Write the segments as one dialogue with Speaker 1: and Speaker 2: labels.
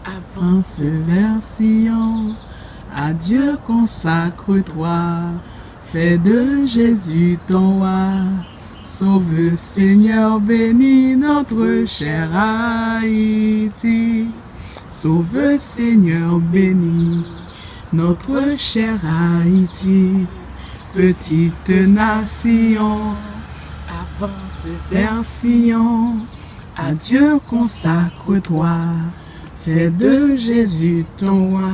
Speaker 1: Avance vers Sion, à Dieu consacre-toi, fais de Jésus ton roi. Sauve Seigneur, bénis notre cher Haïti. Sauve Seigneur, bénis notre cher Haïti. Petite nation, avance vers Sion, à Dieu consacre-toi, fais de Jésus ton roi.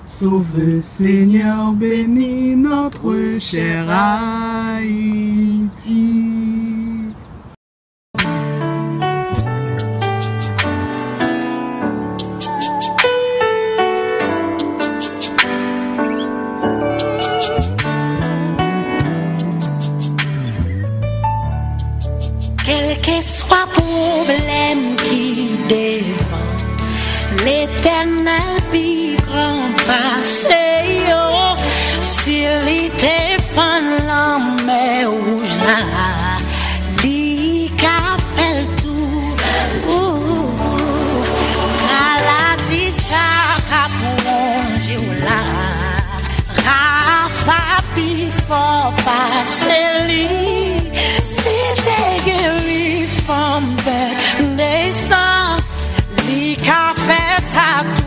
Speaker 1: Sauve Seigneur, bénis notre cher Haïti.
Speaker 2: Quel que soit problème qui devant l'Éternel puis grand passer s'il était fan la mer rouge là li ka fait tout maladie ça ka plongé là Rafa puis faut passer li c'était guéri from bed they saw li ka fait ça tout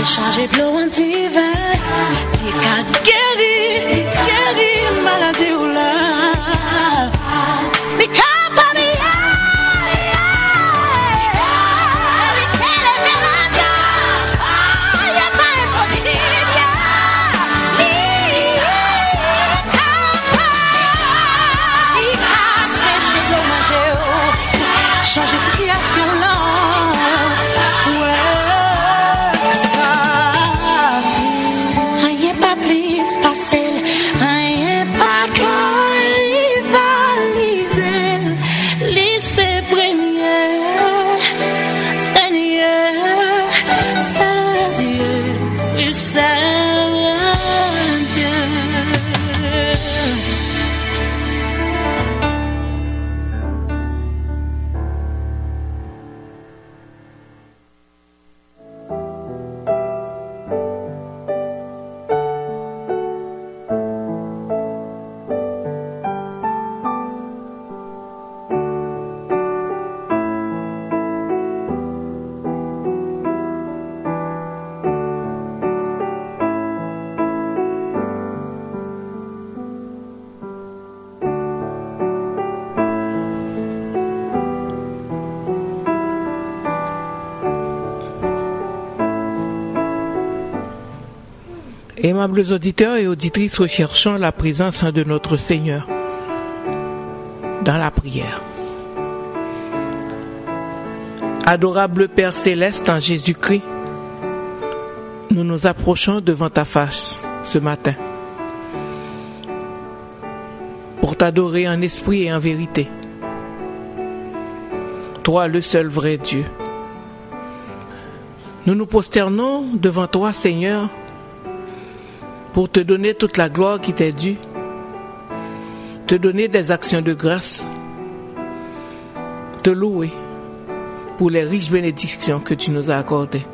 Speaker 3: Chargé de l'eau en divin, les cas guéris, maladie ou là, les cas changer situation là. Pas please,
Speaker 4: Aimables auditeurs et auditrices, recherchons la présence de notre Seigneur dans la prière. Adorable Père Céleste en Jésus-Christ, nous nous approchons devant ta face ce matin pour t'adorer en esprit et en vérité. Toi, le seul vrai Dieu. Nous nous prosternons devant toi, Seigneur, pour te donner toute la gloire qui t'est due, te donner des actions de grâce, te louer pour les riches bénédictions que tu nous as accordées.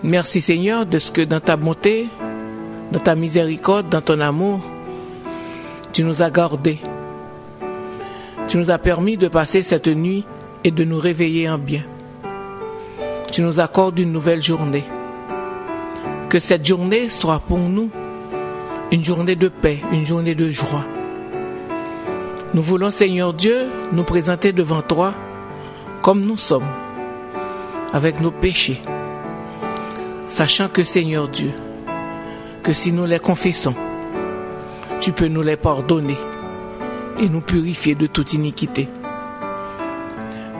Speaker 4: Merci Seigneur de ce que dans ta bonté, dans ta miséricorde, dans ton amour, tu nous as gardés. Tu nous as permis de passer cette nuit et de nous réveiller en bien. Tu nous accordes une nouvelle journée. Que cette journée soit pour nous une journée de paix, une journée de joie. Nous voulons, Seigneur Dieu, nous présenter devant toi comme nous sommes, avec nos péchés, sachant que, Seigneur Dieu, que si nous les confessons, tu peux nous les pardonner et nous purifier de toute iniquité.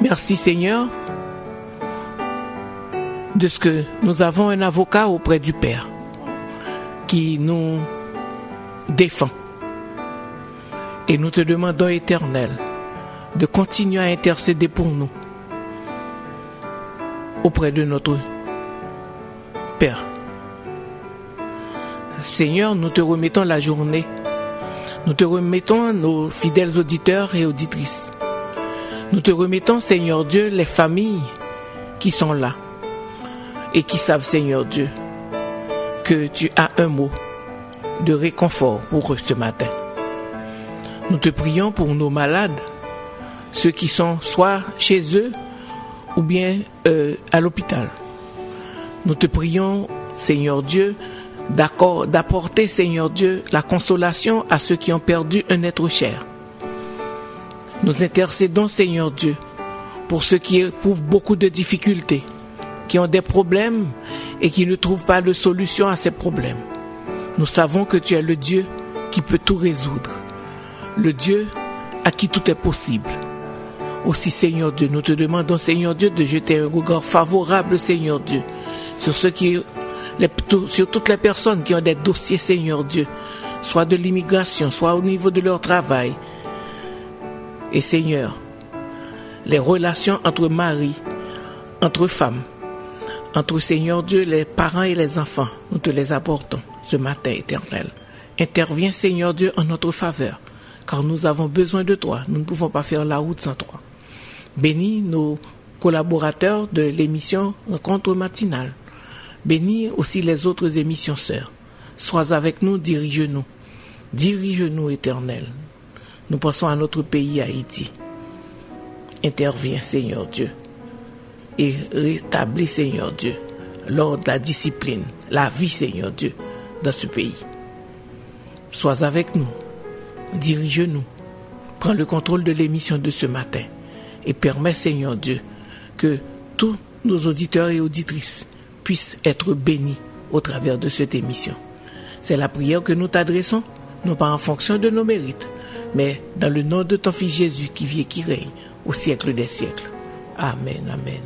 Speaker 4: Merci, Seigneur, de ce que nous avons un avocat auprès du Père qui nous défend. Et nous te demandons, Éternel, de continuer à intercéder pour nous auprès de notre Père. Seigneur, nous te remettons la journée. Nous te remettons nos fidèles auditeurs et auditrices. Nous te remettons, Seigneur Dieu, les familles qui sont là et qui savent, Seigneur Dieu, que tu as un mot de réconfort pour eux ce matin. Nous te prions pour nos malades, ceux qui sont soit chez eux ou bien à l'hôpital. Nous te prions, Seigneur Dieu, d'apporter, Seigneur Dieu, la consolation à ceux qui ont perdu un être cher. Nous intercédons, Seigneur Dieu, pour ceux qui éprouvent beaucoup de difficultés, qui ont des problèmes et qui ne trouvent pas de solution à ces problèmes. Nous savons que tu es le Dieu qui peut tout résoudre, le Dieu à qui tout est possible. Aussi, Seigneur Dieu, nous te demandons, Seigneur Dieu, de jeter un regard favorable, Seigneur Dieu, sur sur toutes les personnes qui ont des dossiers, Seigneur Dieu, soit de l'immigration, soit au niveau de leur travail. Et Seigneur, les relations entre mari, entre femmes, entre, Seigneur Dieu, les parents et les enfants, nous te les apportons ce matin, Éternel. Interviens, Seigneur Dieu, en notre faveur, car nous avons besoin de toi. Nous ne pouvons pas faire la route sans toi. Bénis nos collaborateurs de l'émission Rencontre matinale. Bénis aussi les autres émissions sœurs. Sois avec nous, dirige-nous. Dirige-nous, Éternel. Nous pensons à notre pays, Haïti. Interviens, Seigneur Dieu, et rétablis, Seigneur Dieu, l'ordre, la discipline, la vie, Seigneur Dieu, dans ce pays. Sois avec nous. Dirige-nous. Prends le contrôle de l'émission de ce matin et permets, Seigneur Dieu, que tous nos auditeurs et auditrices puissent être bénis au travers de cette émission. C'est la prière que nous t'adressons, non pas en fonction de nos mérites, mais dans le nom de ton Fils Jésus qui vit et qui règne au siècle des siècles. Amen, amen.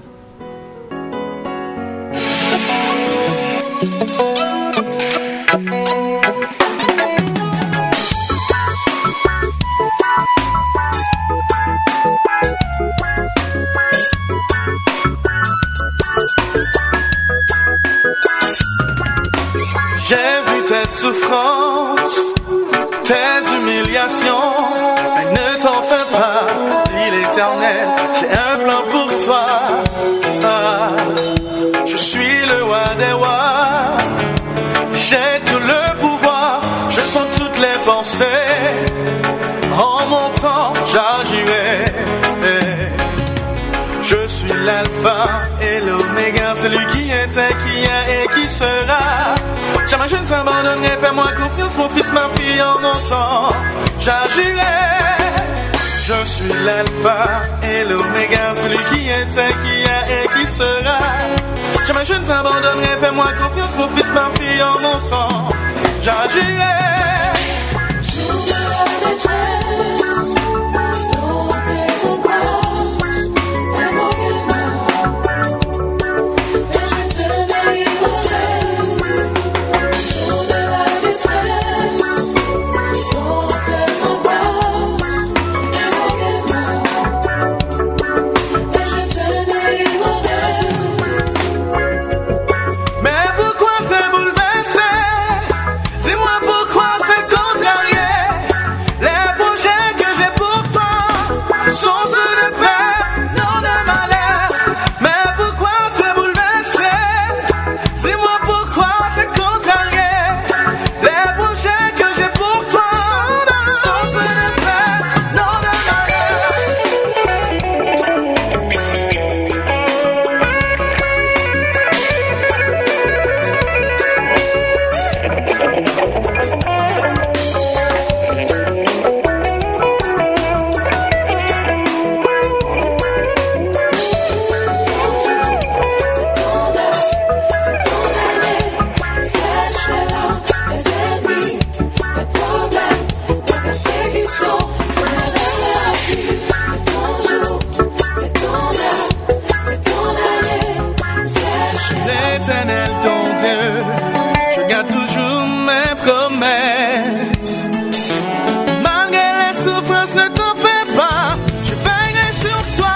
Speaker 5: J'ai vu tes souffrances, tes humiliations, mais ne t'en fais pas, dit l'Éternel, j'ai un plan pour toi. Ah, je suis le roi des rois, j'ai tout le pouvoir, je sens toutes les pensées, en mon temps j'agirai. Je suis l'alpha et l'oméga, celui qui était, qui est et qui sera. Jamais je ne t'abandonnerai, fais-moi confiance, mon fils, ma fille, en mon temps j'agirai. Je suis l'alpha et l'oméga, celui qui était, qui a et qui sera. Jamais je ne t'abandonnerai, fais-moi confiance, mon fils, ma fille, en mon temps. J'agirai. L'Éternel ton Dieu, je garde toujours mes promesses. Malgré les souffrances, ne t'en fais pas, je veillerai sur toi.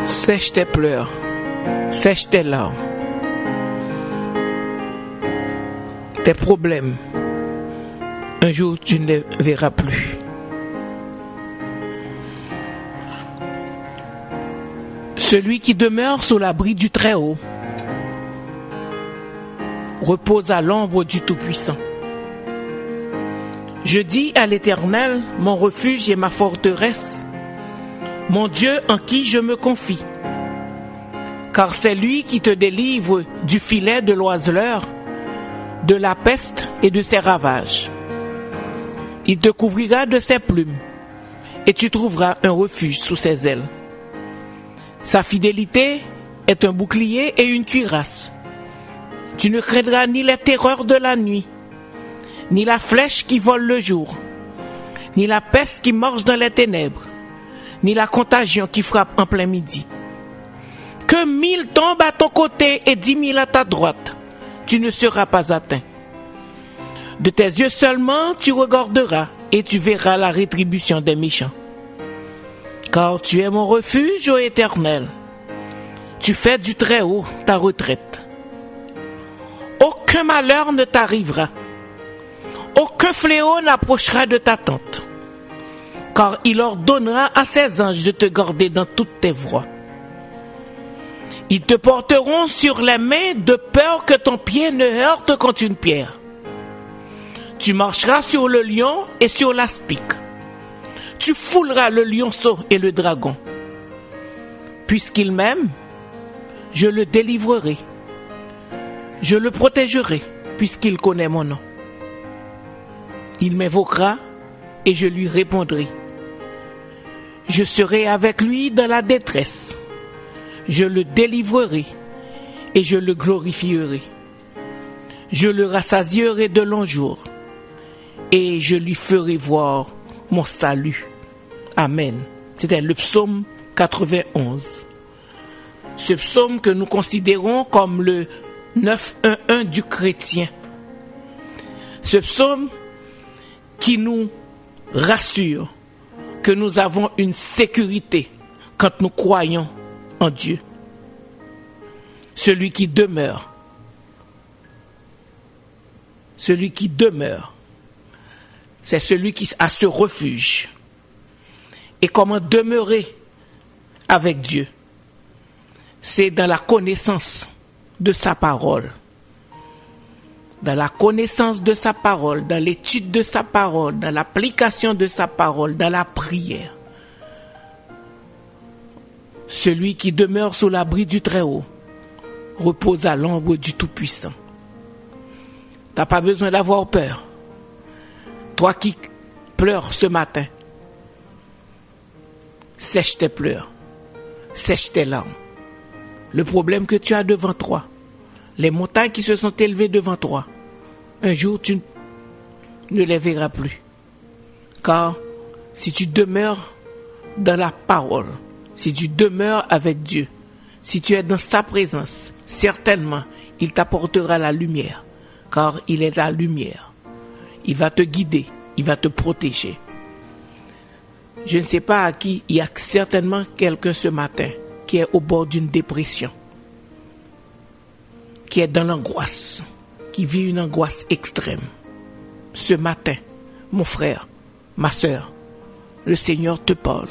Speaker 4: Sèche tes pleurs, sèche tes larmes, tes problèmes. Un jour, tu ne les verras plus. Celui qui demeure sous l'abri du Très-Haut repose à l'ombre du Tout-Puissant. Je dis à l'Éternel, mon refuge et ma forteresse, mon Dieu en qui je me confie. Car c'est lui qui te délivre du filet de l'oiseleur, de la peste et de ses ravages. Il te couvrira de ses plumes, et tu trouveras un refuge sous ses ailes. Sa fidélité est un bouclier et une cuirasse. Tu ne craindras ni les terreurs de la nuit, ni la flèche qui vole le jour, ni la peste qui marche dans les ténèbres, ni la contagion qui frappe en plein midi. Que 1000 tombent à ton côté et 10 000 à ta droite, tu ne seras pas atteint. De tes yeux seulement tu regarderas et tu verras la rétribution des méchants. Car tu es mon refuge, ô Éternel. Tu fais du Très-Haut ta retraite. Aucun malheur ne t'arrivera. Aucun fléau n'approchera de ta tente. Car il ordonnera à ses anges de te garder dans toutes tes voies. Ils te porteront sur les mains de peur que ton pied ne heurte contre une pierre. Tu marcheras sur le lion et sur l'aspic. Tu fouleras le lionceau et le dragon. Puisqu'il m'aime, je le délivrerai. Je le protégerai, puisqu'il connaît mon nom. Il m'invoquera et je lui répondrai. Je serai avec lui dans la détresse. Je le délivrerai et je le glorifierai. Je le rassasierai de longs jours et je lui ferai voir mon salut. Amen. C'était le psaume 91. Ce psaume que nous considérons comme le 911 du chrétien. Ce psaume qui nous rassure que nous avons une sécurité quand nous croyons en Dieu. Celui qui demeure. Celui qui demeure, c'est celui qui a ce refuge. Et comment demeurer avec Dieu? C'est dans la connaissance de sa parole. Dans la connaissance de sa parole, dans l'étude de sa parole, dans l'application de sa parole, dans la prière. Celui qui demeure sous l'abri du Très-Haut repose à l'ombre du Tout-Puissant. T'as pas besoin d'avoir peur. Toi qui pleures ce matin, sèche tes pleurs, sèche tes larmes. Le problème que tu as devant toi, les montagnes qui se sont élevées devant toi, un jour tu ne les verras plus. Car si tu demeures dans la parole, si tu demeures avec Dieu, si tu es dans sa présence, certainement il t'apportera la lumière. Car il est la lumière. Il va te guider, il va te protéger. Je ne sais pas à qui, il y a certainement quelqu'un ce matin qui est au bord d'une dépression, qui est dans l'angoisse, qui vit une angoisse extrême. Ce matin, mon frère, ma sœur, le Seigneur te parle.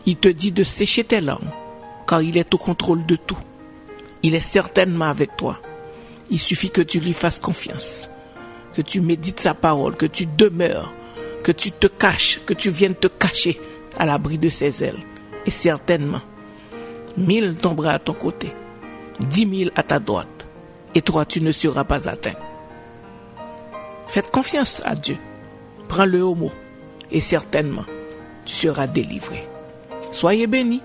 Speaker 4: Il te dit de sécher tes larmes, car il est au contrôle de tout. Il est certainement avec toi. Il suffit que tu lui fasses confiance, que tu médites sa parole, que tu demeures, que tu te caches, que tu viennes te cacher à l'abri de ses ailes. Et certainement, 1000 tomberont à ton côté, 10 000 à ta droite, et toi tu ne seras pas atteint. Faites confiance à Dieu, prends-le au mot, et certainement, tu seras délivré. Soyez bénis.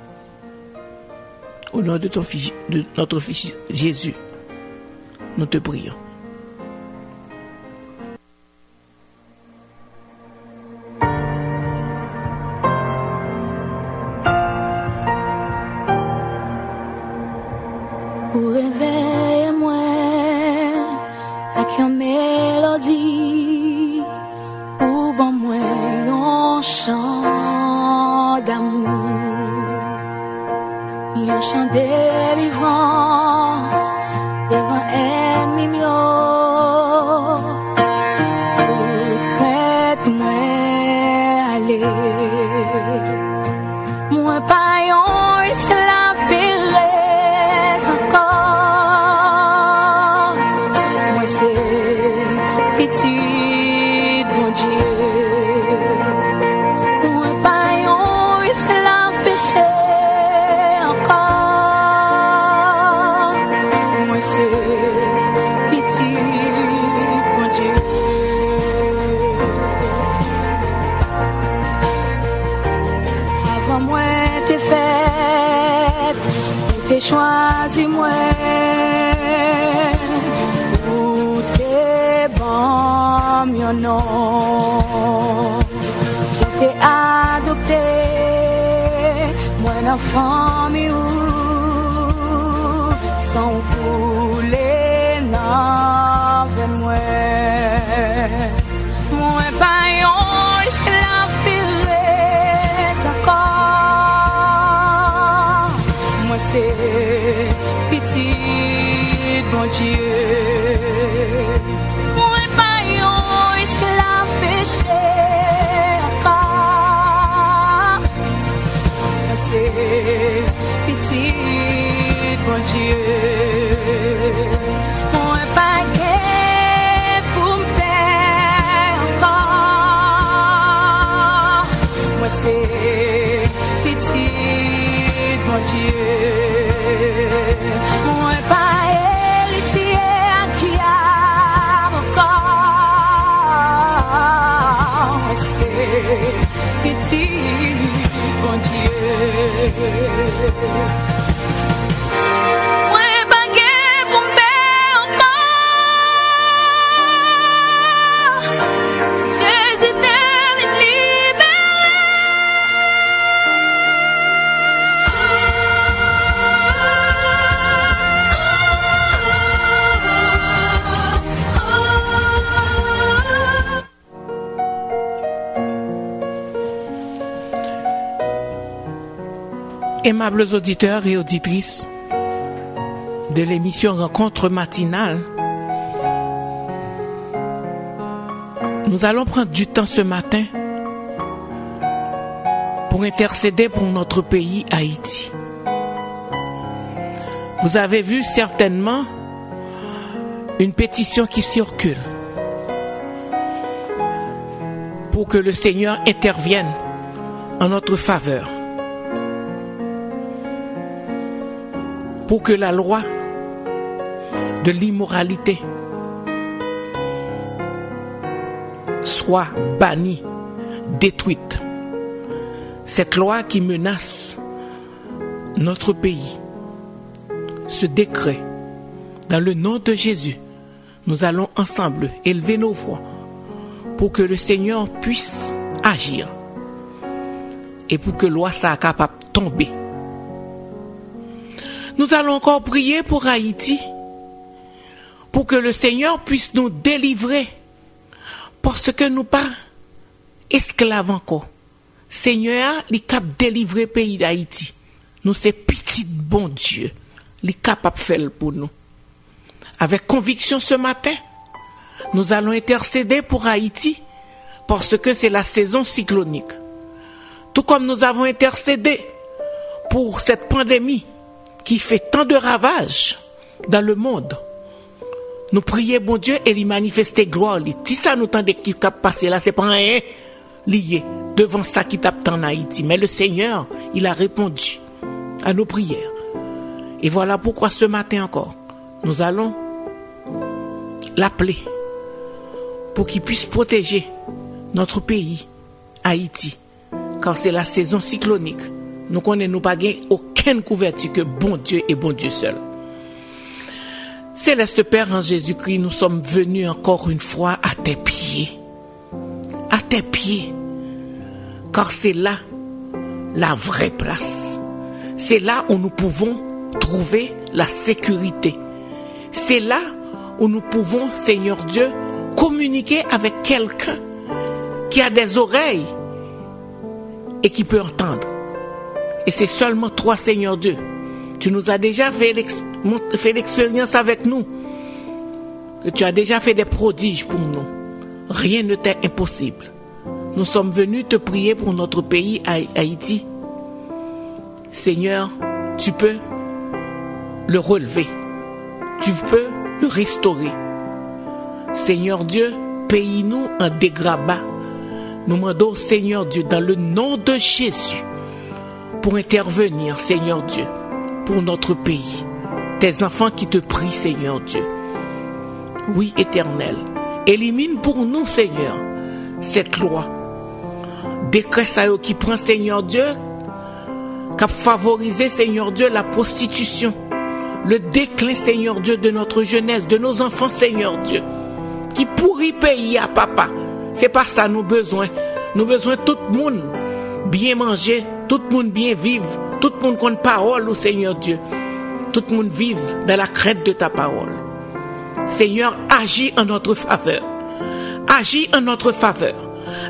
Speaker 4: Au nom de notre Fils Jésus, nous te prions.
Speaker 3: Pour réveiller moi avec une mélodie, ou bon moi un chant d'amour, un chant de délivrance devant ennemi mio. Toute moi aller, moi pas un esclave péresse encore. Moi c'est petit bon Dieu, moi pas un esclave péché encore. Moi c'est petit bon Dieu. Avant moi t'es faite, t'es choisi moi, ou t'es bon mon nom, t'es adopté, moi l'enfant mi ou sans couler non vers moi. Moi pas un esclave péresse encore. Moi c'est petit bon Dieu. Moi pas un esclave péché encore. Moi c'est petit bon Dieu. Moi pas pour me faire encore. Moi c'est petit bon Dieu. Moi pas héritier à diable encore. Moi c'est petit bon
Speaker 4: Aimables auditeurs et auditrices de l'émission Rencontre matinale, nous allons prendre du temps ce matin pour intercéder pour notre pays Haïti. Vous avez vu certainement une pétition qui circule pour que le Seigneur intervienne en notre faveur, pour que la loi de l'immoralité soit bannie, détruite. Cette loi qui menace notre pays, ce décret, dans le nom de Jésus, nous allons ensemble élever nos voix pour que le Seigneur puisse agir et pour que la loi soit capable de tomber. Nous allons encore prier pour Haïti, pour que le Seigneur puisse nous délivrer, parce que nous pas esclaves encore. Seigneur, il est capable de délivrer le pays d'Haïti. Nous, c'est petit bon Dieu. Il est capable de faire pour nous. Avec conviction ce matin, nous allons intercéder pour Haïti, parce que c'est la saison cyclonique. Tout comme nous avons intercédé pour cette pandémie qui fait tant de ravages dans le monde. Nous prions bon Dieu et lui manifester gloire. Si ça nous tente qui cap passer là, c'est pas rien lié devant ça qui tape en Haïti. Mais le Seigneur, il a répondu à nos prières. Et voilà pourquoi ce matin encore, nous allons l'appeler pour qu'il puisse protéger notre pays, Haïti, car c'est la saison cyclonique. Nous connaissons pas aucune couverture que bon Dieu et bon Dieu seul. Céleste Père en Jésus-Christ, nous sommes venus encore une fois à tes pieds. À tes pieds. Car c'est là la vraie place. C'est là où nous pouvons trouver la sécurité. C'est là où nous pouvons, Seigneur Dieu, communiquer avec quelqu'un qui a des oreilles et qui peut entendre. Et c'est seulement toi, Seigneur Dieu. Tu nous as déjà fait l'expérience avec nous. Que tu as déjà fait des prodiges pour nous. Rien ne t'est impossible. Nous sommes venus te prier pour notre pays, Haïti. Seigneur, tu peux le relever. Tu peux le restaurer. Seigneur Dieu, paye-nous en dégrabat. Nous demandons, Seigneur Dieu, dans le nom de Jésus, pour intervenir, Seigneur Dieu, pour notre pays. Tes enfants qui te prient, Seigneur Dieu. Oui, Éternel, élimine pour nous, Seigneur, cette loi. Décret ça qui prend, Seigneur Dieu, qui a favorisé, Seigneur Dieu, la prostitution, le déclin, Seigneur Dieu, de notre jeunesse, de nos enfants, Seigneur Dieu, qui pourrit pays à papa. C'est pas ça nous besoin. Nous besoin tout le monde bien manger, tout le monde bien vivre, tout le monde connaît parole au Seigneur Dieu. Tout le monde vive dans la crainte de ta parole. Seigneur, agis en notre faveur. Agis en notre faveur.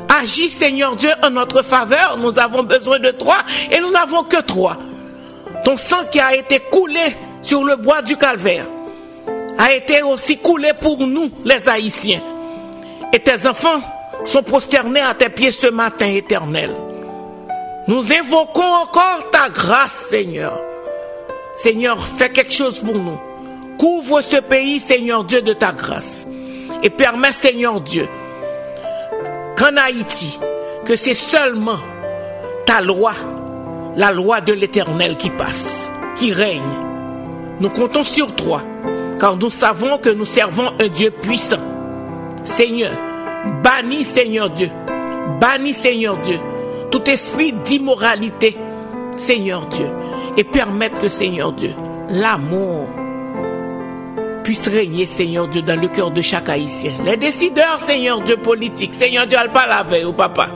Speaker 4: Agis, Seigneur Dieu, en notre faveur. Nous avons besoin de toi et nous n'avons que toi. Ton sang qui a été coulé sur le bois du calvaire a été aussi coulé pour nous, les Haïtiens. Et tes enfants sont prosternés à tes pieds ce matin, Éternel. Nous invoquons encore ta grâce, Seigneur. Seigneur, fais quelque chose pour nous. Couvre ce pays, Seigneur Dieu, de ta grâce. Et permets, Seigneur Dieu, qu'en Haïti, que c'est seulement ta loi, la loi de l'Éternel qui passe, qui règne. Nous comptons sur toi, car nous savons que nous servons un Dieu puissant. Seigneur, bannis, Seigneur Dieu, bannis, Seigneur Dieu, tout esprit d'immoralité, Seigneur Dieu, et permettre que, Seigneur Dieu, l'amour puisse régner, Seigneur Dieu, dans le cœur de chaque Haïtien. Les décideurs, Seigneur Dieu, politiques, Seigneur Dieu, elle pas la veille, papa.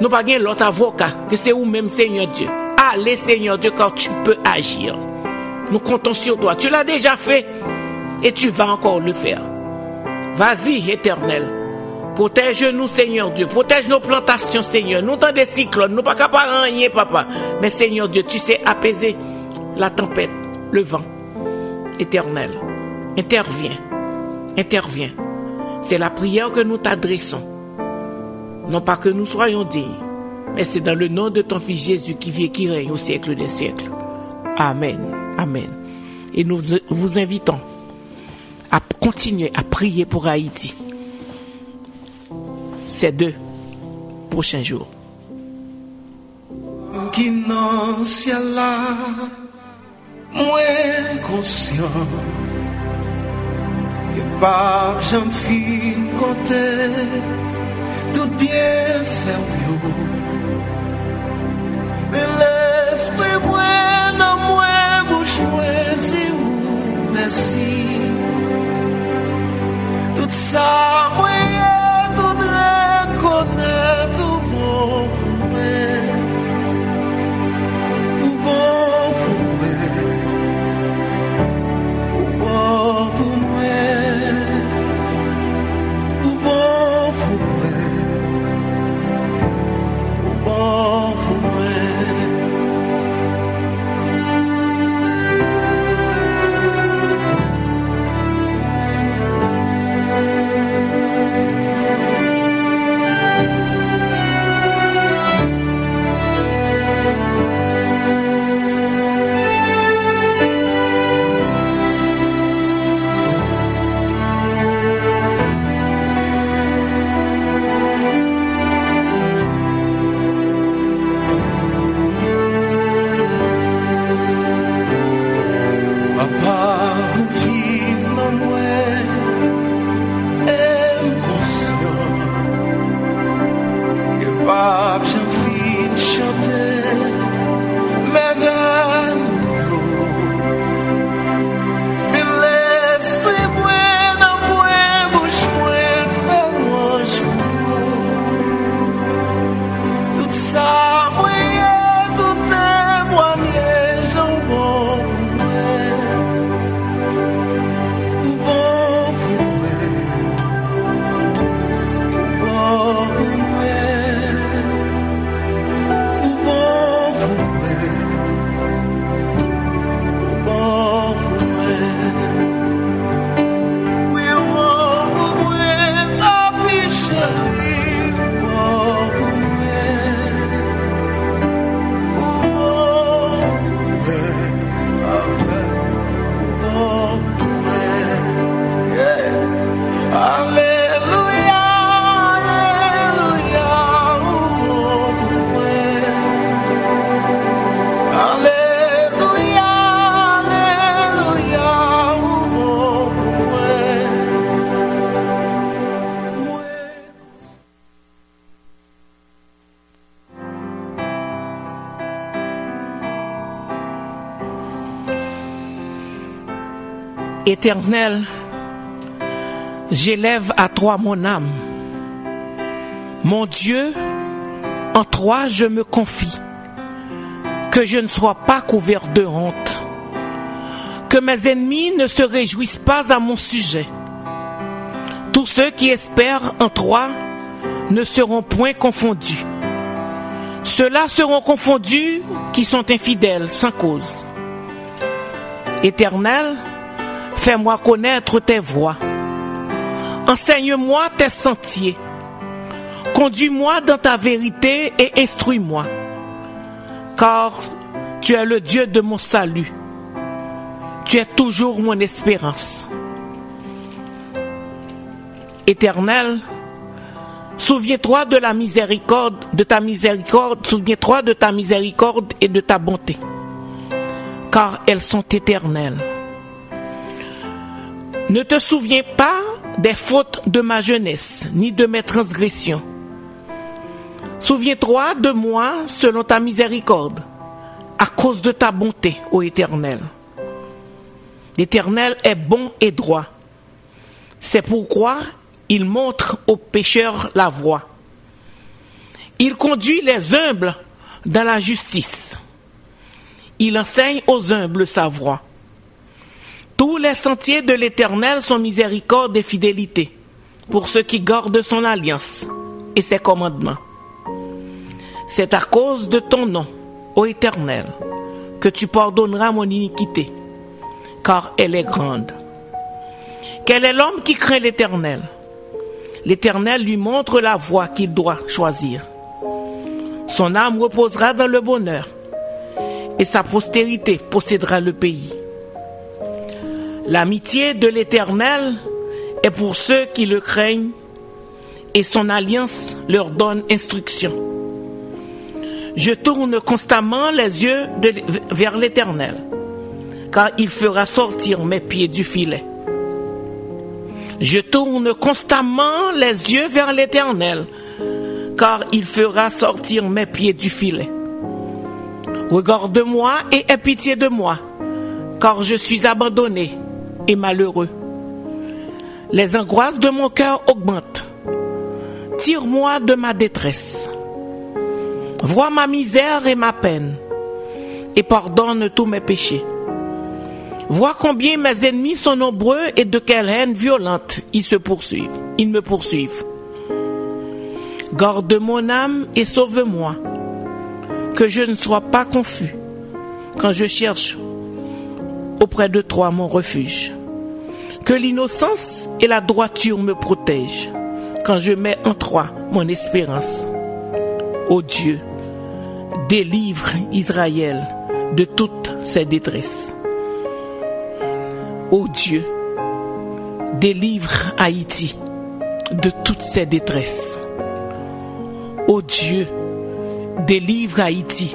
Speaker 4: Nous pas gagner l'autre avocat, que c'est vous-même, Seigneur Dieu. Allez, Seigneur Dieu, quand tu peux agir. Nous comptons sur toi. Tu l'as déjà fait et tu vas encore le faire. Vas-y, Éternel. Protège-nous, Seigneur Dieu. Protège nos plantations, Seigneur. Nous t'en des cyclones. Nous pas capables de rien, papa. Mais, Seigneur Dieu, tu sais apaiser la tempête, le vent. Éternel, interviens. Interviens. C'est la prière que nous t'adressons. Non pas que nous soyons dignes, mais c'est dans le nom de ton Fils Jésus qui vit et qui règne au siècle des siècles. Amen. Amen. Et nous vous invitons à continuer à prier pour Haïti ces 2 prochains jours.
Speaker 5: Qui non ciel là, moi conscient que pas j'en fin côté tout bien fait yo. Mais l'esprit moi dans moi bouche moi dit ou merci. Tout ça moi tout reconnaître tout bon pour moi. Ou bon pour moi. Ou bon pour moi. Ou bon pour moi. Ou bon pour moi.
Speaker 4: Éternel, j'élève à toi mon âme. Mon Dieu, en toi je me confie. Que je ne sois pas couvert de honte. Que mes ennemis ne se réjouissent pas à mon sujet. Tous ceux qui espèrent en toi ne seront point confondus. Ceux-là seront confondus qui sont infidèles sans cause. Éternel, fais-moi connaître tes voies. Enseigne-moi tes sentiers. Conduis-moi dans ta vérité et instruis-moi. Car tu es le Dieu de mon salut. Tu es toujours mon espérance. Éternel, souviens-toi de la miséricorde, souviens-toi de ta miséricorde et de ta bonté. Car elles sont éternelles. Ne te souviens pas des fautes de ma jeunesse, ni de mes transgressions. Souviens-toi de moi selon ta miséricorde, à cause de ta bonté, ô Éternel. L'Éternel est bon et droit. C'est pourquoi il montre aux pécheurs la voie. Il conduit les humbles dans la justice. Il enseigne aux humbles sa voie. Tous les sentiers de l'Éternel sont miséricorde et fidélité pour ceux qui gardent son alliance et ses commandements. C'est à cause de ton nom, ô Éternel, que tu pardonneras mon iniquité, car elle est grande. Quel est l'homme qui craint l'Éternel? L'Éternel lui montre la voie qu'il doit choisir. Son âme reposera dans le bonheur, et sa postérité possédera le pays. L'amitié de l'Éternel est pour ceux qui le craignent, et son alliance leur donne instruction. Je tourne constamment les yeux vers l'Éternel, car il fera sortir mes pieds du filet. Je tourne constamment les yeux vers l'Éternel, car il fera sortir mes pieds du filet. Regarde-moi et aie pitié de moi, car je suis abandonné et malheureux. Les angoisses de mon cœur augmentent. Tire-moi de ma détresse. Vois ma misère et ma peine, et pardonne tous mes péchés. Vois combien mes ennemis sont nombreux et de quelle haine violente ils me poursuivent. Garde mon âme et sauve-moi, que je ne sois pas confus quand je cherche auprès de toi mon refuge. Que l'innocence et la droiture me protègent quand je mets en toi mon espérance. Ô Dieu, délivre Israël de toutes ses détresses. Ô Dieu, délivre Haïti de toutes ses détresses. Ô Dieu, délivre Haïti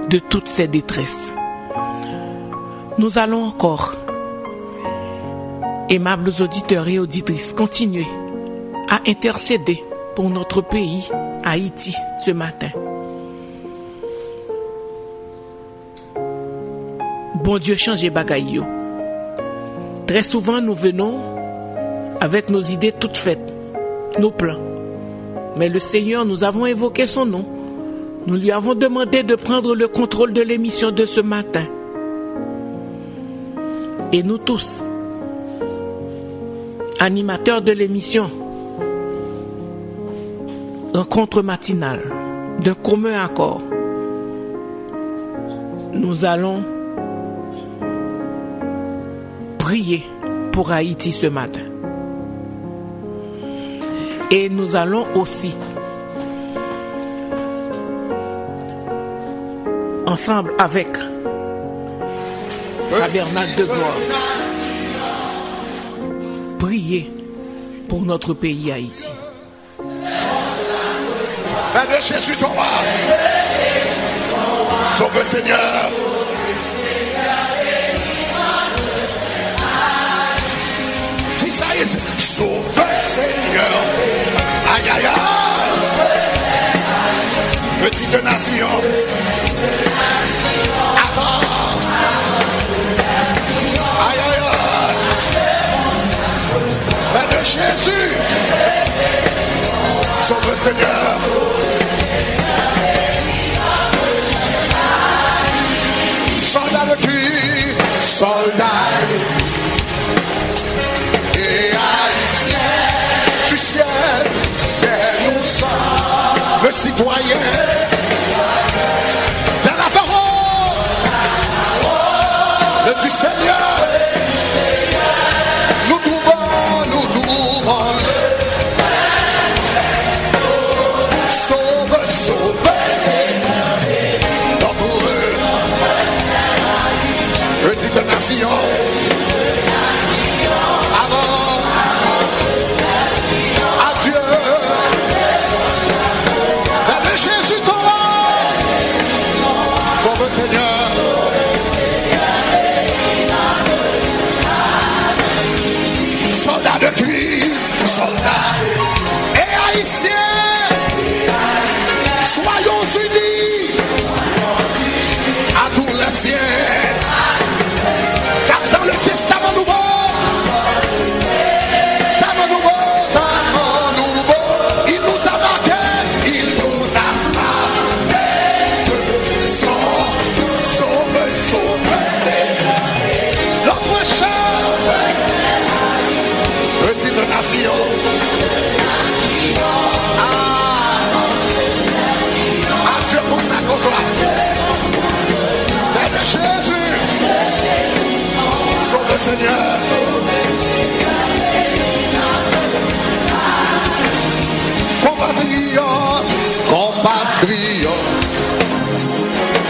Speaker 4: de toutes ses détresses. Nous allons encore, aimables auditeurs et auditrices, continuer à intercéder pour notre pays, Haïti, ce matin. Bon Dieu, changez bagaille yo. Très souvent, nous venons avec nos idées toutes faites, nos plans. Mais le Seigneur, nous avons évoqué son nom. Nous lui avons demandé de prendre le contrôle de l'émission de ce matin. Et nous tous, animateurs de l'émission, rencontre matinale, d'un commun accord, nous allons prier pour Haïti ce matin. Et nous allons aussi, ensemble avec Tabernacle de gloire, prier pour notre pays Haïti.
Speaker 6: Père de Jésus, ton roi, sauve Seigneur. Si ça y est, sauve Seigneur. Aïe aïe aïe. Petite nation. Avant. Aïe aïe aïe. Père de Jésus, sauve Seigneur. Soldat de Christ, soldat et haïtien, du ciel, nous sommes le citoyen de la parole du Seigneur. Nous trouvons sauve, sauve dans tout petite nation. Avant, adieu. Vers le Jésus ton roi. Sauve Seigneur. ancien. Car dans le Testament nouveau, il nous a marqué de son sauveur. Notre chère petite nation. Dieu consacre-toi. Fais de Jésus, sauve le Seigneur. Compatriotes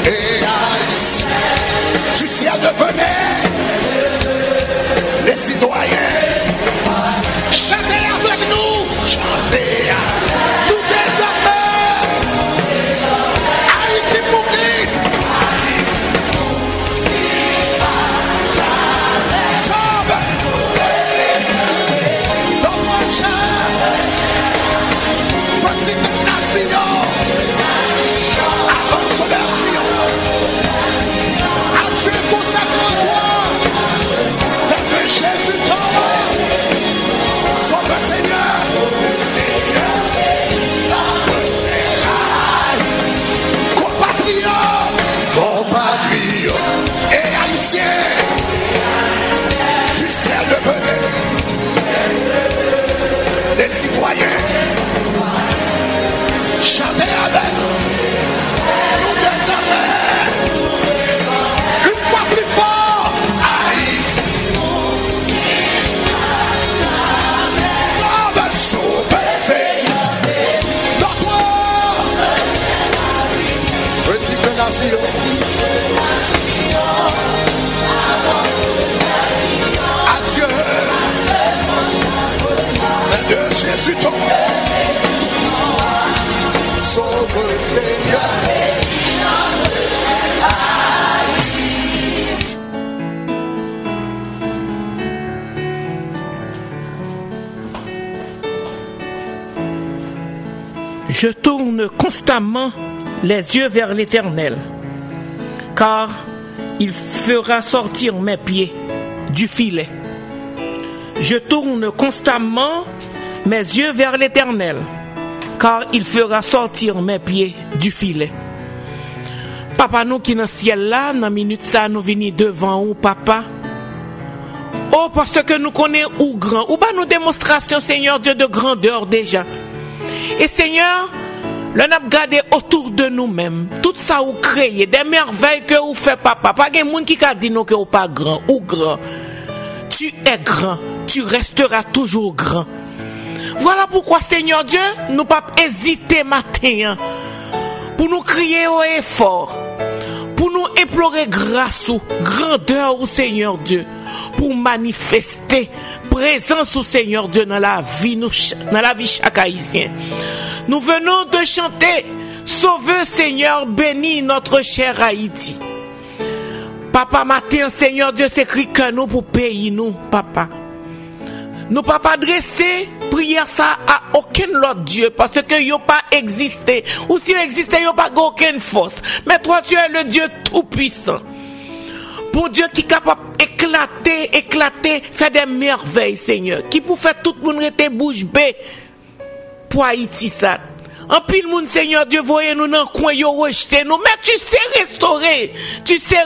Speaker 6: et haïtiens du ciel devenez les citoyens. Chantez avec nous, chantez nous désormais. Haïti pour Christ. Sauve notre chère petite nation. Avant son version. À Dieu consacre-toi. Fais que Jésus t'envoie. Sauve le Seigneur. Compatriotes et haïtiens du ciel devenez les citoyens. Chantez avec nous désormais une fois plus fort. Haïti, sauve, c'est notre petite nation. Adieu, de Jésus ton sauve le Seigneur.
Speaker 4: Je tourne constamment les yeux vers l'Éternel, car il fera sortir mes pieds du filet. Je tourne constamment mes yeux vers l'Éternel, car il fera sortir mes pieds du filet. Papa, nous qui dans le ciel là, dans la minute ça, nous venons devant vous, papa. Oh, parce que nous connaissons ou grand, ou pas nos démonstrations, Seigneur Dieu, de grandeur déjà. Et Seigneur, l'on a regardé autour de nous-mêmes, tout ça vous créez, des merveilles que vous faites, papa. Pas de monde qui a dit non que vous pas grand ou grand. Tu es grand, tu resteras toujours grand. Voilà pourquoi, Seigneur Dieu, nous ne pouvons pas hésiter matin pour nous crier haut et fort, pour nous implorer grâce ou grandeur au Seigneur Dieu, pour manifester présence au Seigneur Dieu dans la vie, dans la vie chaque haïtien. Nous venons de chanter Sauve Seigneur, bénis notre cher Haïti. Papa, matin, Seigneur Dieu, s'écrit que nous pour payer nous, papa. Nous ne pouvons pas adresser prière ça à aucun autre Dieu parce que il n'a pas existé. Ou s'il existait, il n'y a pas aucune force. Mais toi, tu es le Dieu tout-puissant. Pour Dieu qui est capable d'éclater, faire des merveilles, Seigneur. Qui peut faire tout le monde rester bouche bée pour Haïti, ça. En pile monde, Seigneur Dieu, voyez-nous dans le coin, yo rejeté nous. Mais tu sais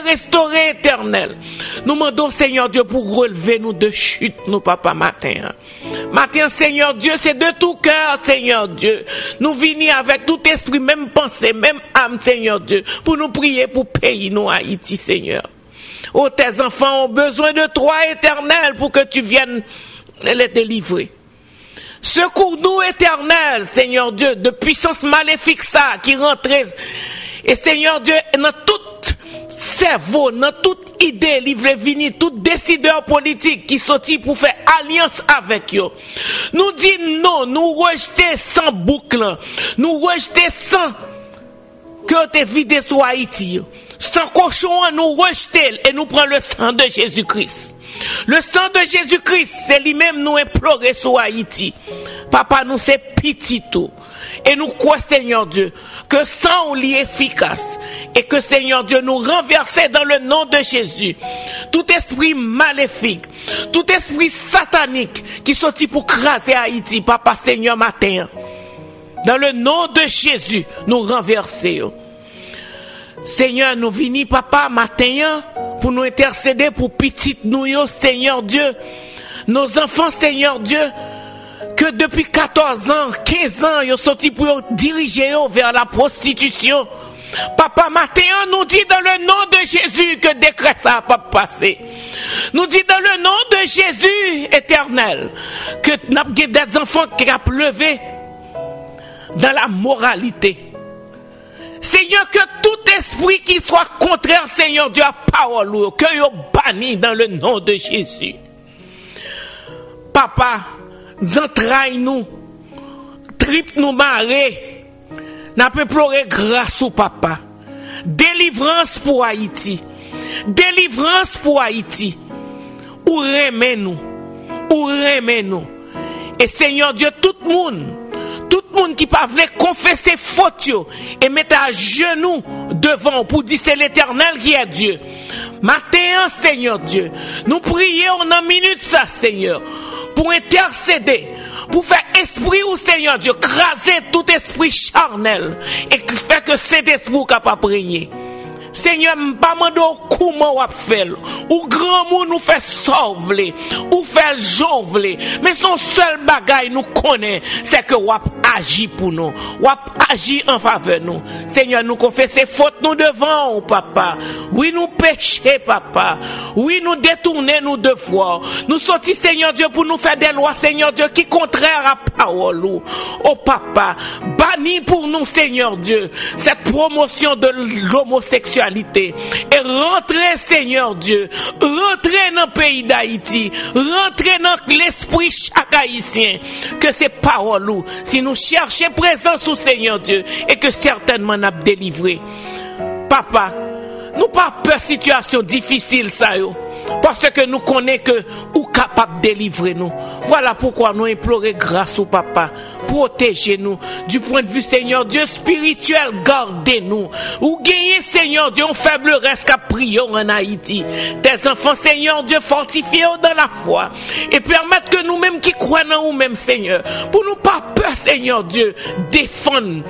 Speaker 4: restaurer éternel. Nous demandons, Seigneur Dieu, pour relever nous de chute, nous, papa, matin. Matin, Seigneur Dieu, c'est de tout cœur, Seigneur Dieu. Nous venons avec tout esprit, même pensée, même âme, Seigneur Dieu, pour nous prier, pour payer nous Haïti, Seigneur. Oh, tes enfants ont besoin de toi, éternel, pour que tu viennes les délivrer. Secours-nous, éternel, Seigneur Dieu, de puissance maléfique ça qui rentre. Et Seigneur Dieu, dans tout cerveau, dans toute idée, livre venir, tout décideur politique qui sortit pour faire alliance avec eux. Nous disons non, nous rejeter sans boucle, nous rejeter sans que te vide sur Haïti. Sans cochon, nous rejeter et nous prenons le sang de Jésus-Christ. Le sang de Jésus-Christ, c'est lui-même nous implorer sur Haïti. Papa, nous c'est petit tout. Et nous croyons, Seigneur Dieu, que sang est efficace. Et que, Seigneur Dieu, nous renverser dans le nom de Jésus tout esprit maléfique, tout esprit satanique qui sortit pour craser Haïti, Papa Seigneur, matin. Dans le nom de Jésus, nous renversons. Seigneur, nous venons, Papa, matin, pour nous intercéder pour petite nous, Seigneur Dieu. Nos enfants, Seigneur Dieu, que depuis 14 ans, 15 ans, ils sont sortis pour diriger vers la prostitution. Papa, matin, nous dit dans le nom de Jésus que décret ça n'a pas passé. Nous dit dans le nom de Jésus éternel que nous avons des enfants qui ont levé dans la moralité. Seigneur, que tout esprit qui soit contraire, Seigneur Dieu, à parole, que vous banni dans le nom de Jésus. Papa, entraille nous, tripe nous marrer, n'a pas pleuré grâce au papa. Délivrance pour Haïti, délivrance pour Haïti. Ou remet nous, ou remet nous. Et Seigneur Dieu, tout le monde qui pas voulu confesser faute et mettre à genoux devant pour dire c'est l'Éternel qui est Dieu. Matin, Seigneur Dieu, nous prions en minute ça, Seigneur, pour intercéder, pour faire esprit ou Seigneur Dieu, craser tout esprit charnel et faire que cet esprit capable de régner. Seigneur, pas mando comment on fait ou grand monde nous fait sauver ou fait jonvler, mais son seul bagaille nous connaît, c'est que on agit pour nous, on agit en faveur nous. Seigneur, nous confesser faute nous devant papa. Oui, nous pécher papa. Oui, nous détourner nous de foi. Nous sortir Seigneur Dieu pour nous faire des lois Seigneur Dieu qui contraire à parole. Oh papa, bannis pour nous Seigneur Dieu cette promotion de l'homosexualité. Et rentrer, Seigneur Dieu, rentrer dans le pays d'Haïti, rentrer dans l'esprit chaque haïtien, que ces paroles, si nous cherchons présence au Seigneur Dieu, et que certainement nous avons délivré. Papa, nous pas peur de situation difficile, ça yo. Parce que nous connaissons que ou capable de délivrer nous. Voilà pourquoi nous implorons grâce au papa. Protégez-nous du point de vue Seigneur Dieu spirituel, gardez-nous. Ou gagnez Seigneur Dieu, on faible reste qu'à prier en Haïti. Tes enfants Seigneur Dieu, fortifiez-nous dans la foi. Et permettre que nous-mêmes qui croyons en nous-mêmes Seigneur, pour nous pas peur Seigneur Dieu, défendre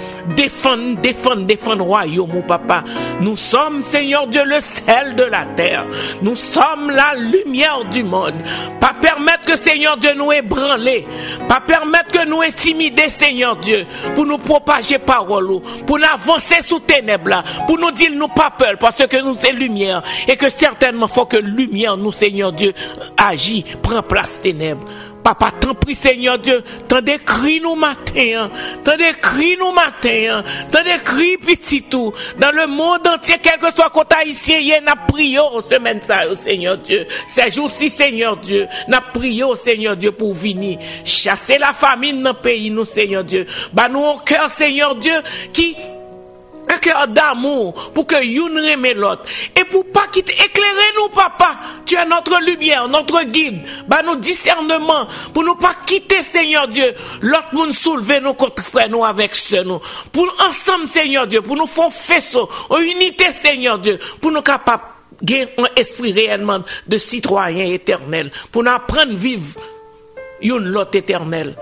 Speaker 4: royaume mon papa. Nous sommes Seigneur Dieu le sel de la terre. Nous sommes la lumière du monde. Pas permettre que Seigneur Dieu nous ébranler. Pas permettre que nous intimider Seigneur Dieu. Pour nous propager parole. Pour nous avancer sous ténèbres. Pour nous dire nous pas peur. Parce que nous c'est lumière. Et que certainement faut que lumière nous Seigneur Dieu agit. Prend place ténèbres. Papa, t'en prie Seigneur Dieu, t'en décris nous matin, t'en décris nous matin, t'en décris petit tout, dans le monde entier, quel que soit côté haïtien, y a prié au semaine ça, au Seigneur Dieu. Ces jours-ci, Seigneur Dieu, n'a prié au Seigneur Dieu pour venir chasser la famine dans le pays, nous Seigneur Dieu. Bah nous au cœur Seigneur Dieu, qui un cœur d'amour pour que youn reme l'autre et pour pas quitter éclairer nous papa, tu es notre lumière, notre guide, bah nous discernement pour nous pas quitter Seigneur Dieu, l'autre monde soulever nous contre frère nous avec ce nous, pour ensemble Seigneur Dieu, pour nous faire faisceau en unité Seigneur Dieu, pour nous capables gagner un esprit réellement de citoyen éternel, pour nous apprendre à vivre youn l'autre éternel.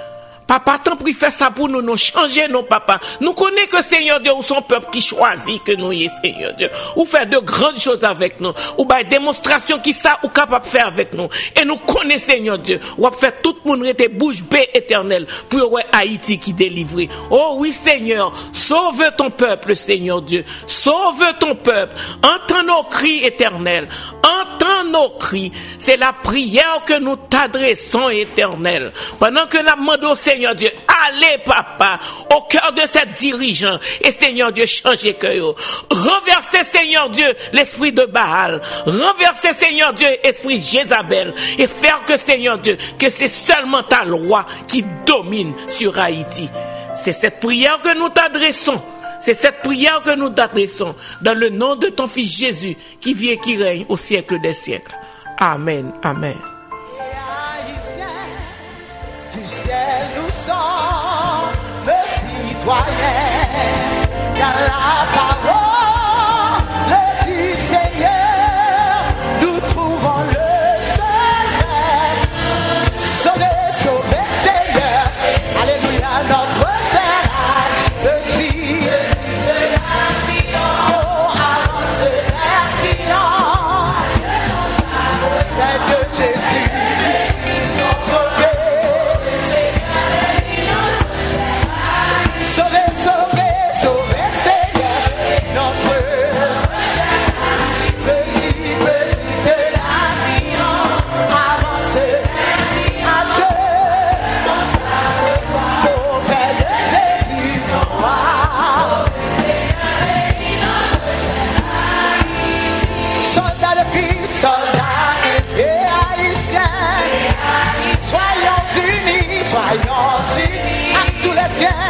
Speaker 4: Papa, tant pis fait ça pour nous, nous changer nos papas. Nous connaissons que Seigneur Dieu, ou son peuple qui choisit que nous y est Seigneur Dieu. Ou faire de grandes choses avec nous. Ou bah, démonstration qui ça, ou capable de faire avec nous. Et nous connaissons Seigneur Dieu. Ou faire tout le monde rester bouche bée éternelle pour ouais, Haïti qui délivre. Oh oui Seigneur, sauve ton peuple Seigneur Dieu. Sauve ton peuple. Entends nos cris éternels. Entends nos cris. C'est la prière que nous t'adressons éternelle. Pendant que nous demandons Seigneur Dieu, allez papa, au cœur de ces dirigeants, et Seigneur Dieu, changez cœur. Renversez Seigneur Dieu l'esprit de Baal, renversez Seigneur Dieu l'esprit Jézabel, et faire que Seigneur Dieu, que c'est seulement ta loi qui domine sur Haïti. C'est cette prière que nous t'adressons. C'est cette prière que nous t'adressons dans le nom de ton Fils Jésus qui vit et qui règne au siècle des siècles. Amen. Amen.
Speaker 7: Du ciel nous sommes le citoyen.
Speaker 2: citoyens, car la parole du Seigneur, nous trouvons le salut. Sauver, sauver, Seigneur, alléluia, notre cher petit de la Sion, oh, avance vers Sion, tête de Jésus, sauver. Sauver, sauver, sauver, Seigneur, notre petit de la Sion, avance à Dieu, au fait de Jésus, ton roi. Soldats de Christ, soldats et haïtiens, soyons unis à tous les siens.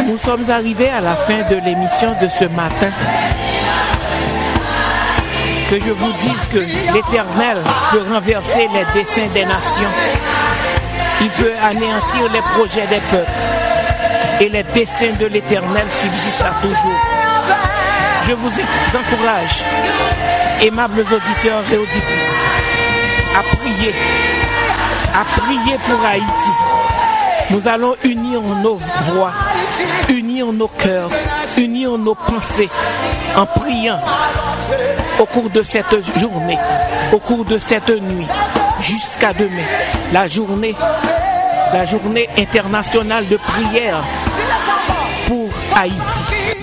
Speaker 4: Nous sommes arrivés à la fin de l'émission de ce matin. Que je vous dise que l'Éternel peut renverser les desseins des nations. Il peut anéantir les projets des peuples. Et les desseins de l'Éternel subsistent à toujours. Je vous encourage, aimables auditeurs et auditrices, à prier pour Haïti. Nous allons unir nos voix, unir nos cœurs, unir nos pensées en priant au cours de cette journée, au cours de cette nuit, jusqu'à demain, la journée internationale de prière pour Haïti.